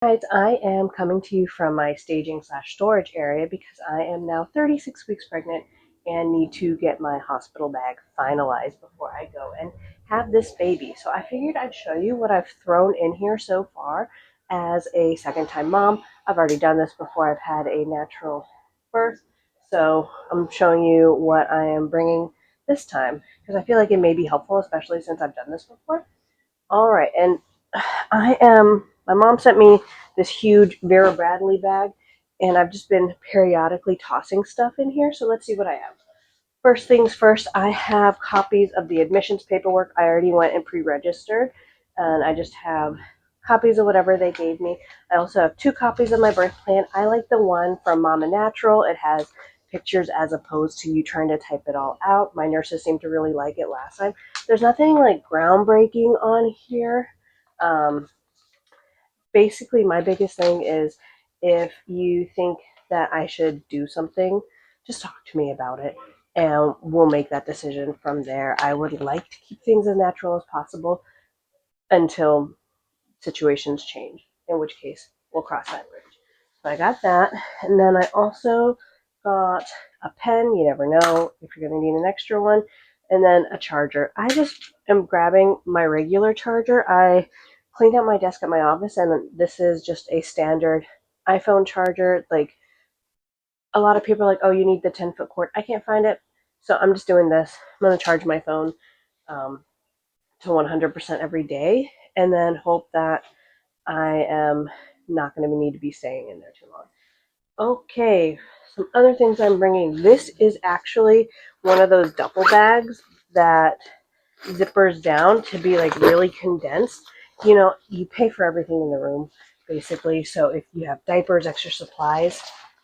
Guys, I am coming to you from my staging slash storage area because I am now 36 weeks pregnant and need to get my hospital bag finalized before I go and have this baby. So I figured I'd show you what I've thrown in here so far as a second time mom. I've already done this before I've had a natural birth. So I'm showing you what I am bringing this time because I feel like it may be helpful, especially since I've done this before. All right, and my mom sent me this huge Vera Bradley bag, and I've just been periodically tossing stuff in here, so let's see what I have. First things first, I have copies of the admissions paperwork. I already went and pre-registered, and I just have copies of whatever they gave me. I also have 2 copies of my birth plan. I like the one from Mama Natural. It has pictures as opposed to you trying to type it all out. My nurses seemed to really like it last time. There's nothing like groundbreaking on here. Um, Basically, my biggest thing is if you think that I should do something, just talk to me about it and we'll make that decision from there. I would like to keep things as natural as possible until situations change, in which case we'll cross that bridge. So I got that. And then I also got a pen. You never know if you're going to need an extra one. And then a charger. I just am grabbing my regular charger. I cleaned out my desk at my office, and this is just a standard iPhone charger. Like, a lot of people are like, oh, you need the 10-foot cord. I can't find it. So I'm just doing this. I'm going to charge my phone um, to 100% every day and then hope that I am not going to need to be staying in there too long. Okay, some other things I'm bringing. This is actually one of those duffel bags that zippers down to be like really condensed. You know, you pay for everything in the room basically. So if you have diapers, extra supplies,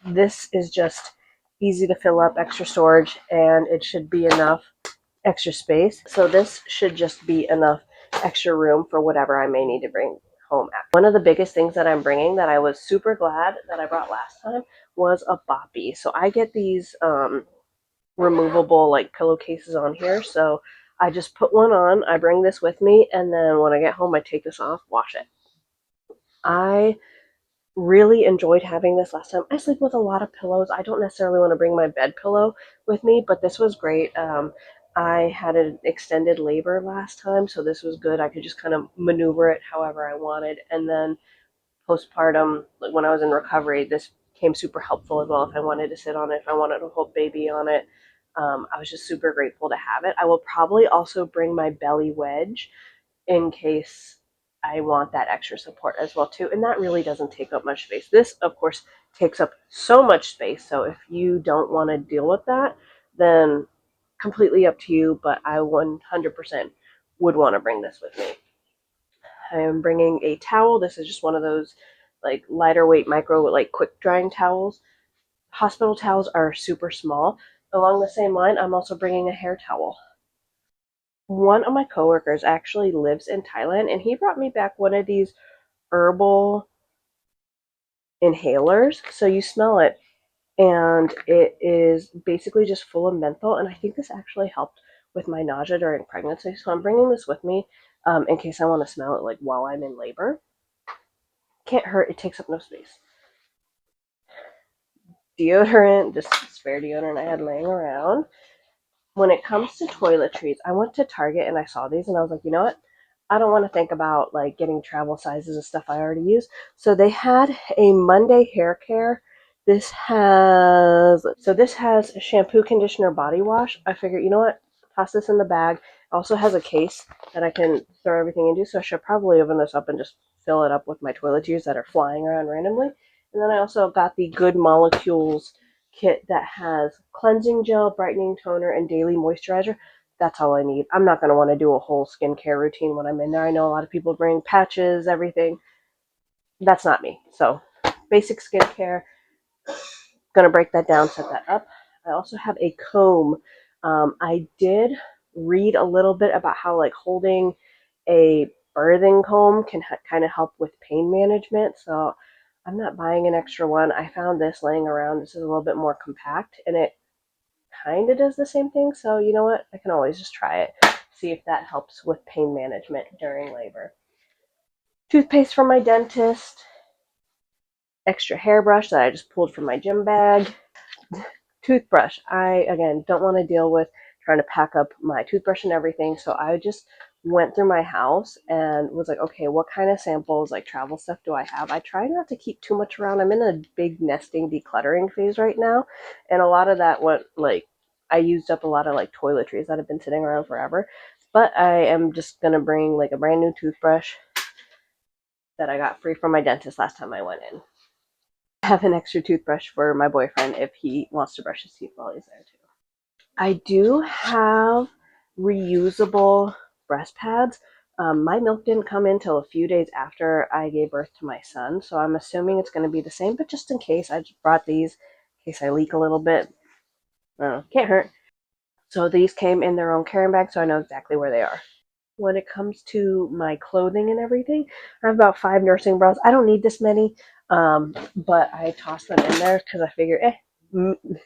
this is just easy to fill up, extra storage, and it should be enough extra space. So this should just be enough extra room for whatever I may need to bring home. One of the biggest things that I'm bringing that I was super glad that I brought last time was a boppy. So I get these removable like pillowcases on here. So I just put one on, I bring this with me, and then when I get home, I take this off, wash it. I really enjoyed having this last time. I sleep with a lot of pillows. I don't necessarily want to bring my bed pillow with me, but this was great. I had an extended labor last time, so this was good. I could just kind of maneuver it however I wanted. And then postpartum, like when I was in recovery, this came super helpful as well. If I wanted to sit on it, if I wanted to hold baby on it, I was just super grateful to have it. I will probably also bring my belly wedge in case I want that extra support as well too. And that really doesn't take up much space. This, of course, takes up so much space. So if you don't want to deal with that, then completely up to you. But I 100% would want to bring this with me. I am bringing a towel. This is just one of those like lighter weight micro like quick drying towels. Hospital towels are super small. Along the same line, I'm also bringing a hair towel. One of my coworkers actually lives in Thailand, and he brought me back one of these herbal inhalers. So you smell it, and it is basically just full of menthol. And I think this actually helped with my nausea during pregnancy. So I'm bringing this with me in case I want to smell it like while I'm in labor. Can't hurt. It takes up no space. Deodorant, just spare deodorant I had laying around. When it comes to toiletries, I went to Target and I saw these and I was like, you know what? I don't want to think about like getting travel sizes of stuff I already use. So they had a Monday hair care. This has a shampoo, conditioner, body wash. I figured, you know what? Toss this in the bag. It also has a case that I can throw everything into. So I should probably open this up and just fill it up with my toiletries that are flying around randomly. And then I also got the Good Molecules kit that has cleansing gel, brightening toner, and daily moisturizer. That's all I need. I'm not going to want to do a whole skincare routine when I'm in there. I know a lot of people bring patches, everything. That's not me. So, basic skincare. Gonna break that down, set that up. I also have a comb. I did read a little bit about how like holding a birthing comb can kind of help with pain management. So I'm not buying an extra one. I found this laying around. This is a little bit more compact and it kind of does the same thing. So you know what? I can always just try it. See if that helps with pain management during labor. Toothpaste from my dentist. extra hairbrush that I just pulled from my gym bag, toothbrush. I, again, don't want to deal with trying to pack up my toothbrush and everything, so I just went through my house and was like, okay, what kind of samples, like travel stuff, do I have? I try not to keep too much around. I'm in a big nesting decluttering phase right now, and a lot of that went like I used up a lot of like toiletries that have been sitting around forever. But I am just gonna bring like a brand new toothbrush that I got free from my dentist last time I went in. I have an extra toothbrush for my boyfriend if he wants to brush his teeth while he's there too. I do have reusable breast pads. My milk didn't come in till a few days after I gave birth to my son, so I'm assuming it's going to be the same, but just in case, I just brought these in case I leak a little bit. Can't hurt. So these came in their own carrying bag, so I know exactly where they are. When it comes to my clothing and everything, I have about 5 nursing bras. I don't need this many, but I toss them in there because I figure,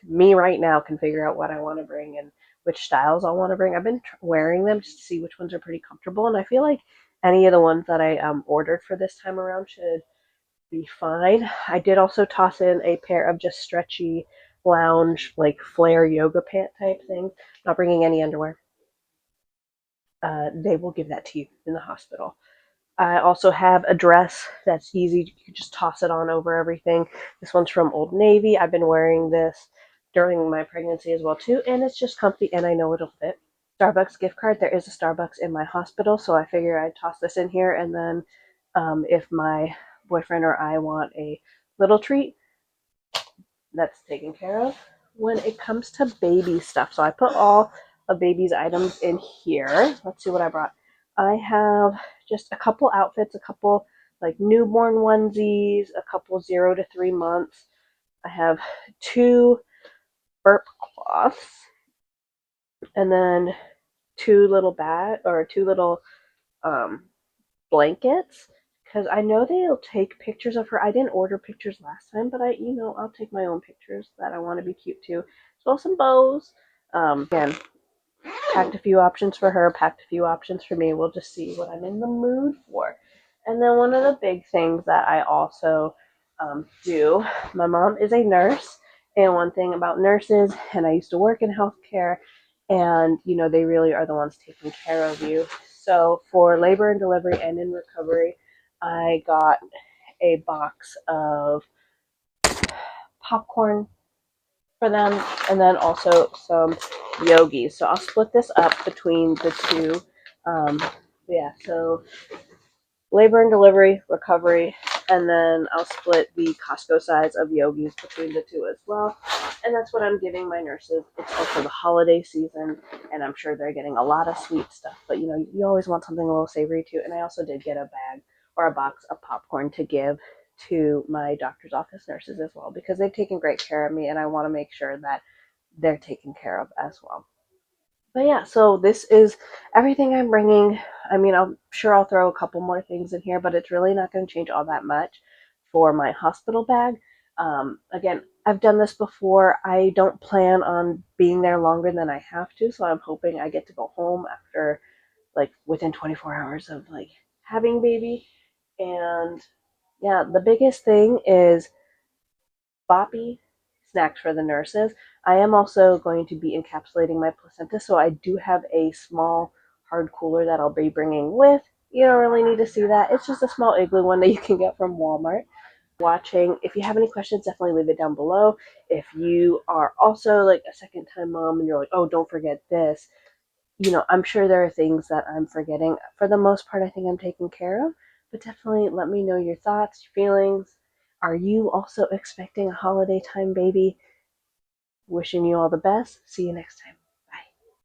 me right now can figure out what I want to bring and which styles I want to bring. I've been wearing them just to see which ones are pretty comfortable, and I feel like any of the ones that I ordered for this time around should be fine. I did also toss in a pair of just stretchy lounge, like flare yoga pant type things. Not bringing any underwear. They will give that to you in the hospital. I also have a dress that's easy. You can just toss it on over everything. This one's from Old Navy. I've been wearing this during my pregnancy as well too, and it's just comfy and I know it'll fit. Starbucks gift card. There is a Starbucks in my hospital, so I figure I'd toss this in here, and then if my boyfriend or I want a little treat, that's taken care of. When it comes to baby stuff, so I put all of baby's items in here. Let's see what I brought. I have just a couple outfits, a couple like newborn onesies, a couple 0 to 3 months. I have two burp cloths, and then two little um, blankets because I know they'll take pictures of her. I didn't order pictures last time, but I'll take my own pictures that I want to be cute too. As well, some bows. Again, packed a few options for her, packed a few options for me. We'll just see what I'm in the mood for. And then one of the big things that I also do, my mom is a nurse, and one thing about nurses, and I used to work in healthcare, and they really are the ones taking care of you. So for labor and delivery and in recovery, I got a box of popcorn for them, and then also some yogis. So I'll split this up between the two. Yeah, so labor and delivery, recovery, and then I'll split the Costco size of yogis between the two as well. And that's what I'm giving my nurses. It's also the holiday season, and I'm sure they're getting a lot of sweet stuff. But you always want something a little savory too. And I also did get a bag or a box of popcorn to give to my doctor's office nurses as well because they've taken great care of me, and I want to make sure that they're taken care of as well. But yeah, so this is everything I'm bringing. I mean, I'm sure I'll throw a couple more things in here, but it's really not going to change all that much for my hospital bag. Again, I've done this before. I don't plan on being there longer than I have to, so I'm hoping I get to go home after like within 24 hours of like having baby. And yeah, the biggest thing is boppy snacks for the nurses. I am also going to be encapsulating my placenta, so I do have a small hard cooler that I'll be bringing with. You don't really need to see that. It's just a small igloo one that you can get from Walmart. Watching. If you have any questions, definitely leave it down below. If you are also like a second time mom and you're like, oh, don't forget this, I'm sure there are things that I'm forgetting. For the most part, I think I'm taken care of, but definitely let me know your thoughts, your feelings. Are you also expecting a holiday time baby? Wishing you all the best. See you next time.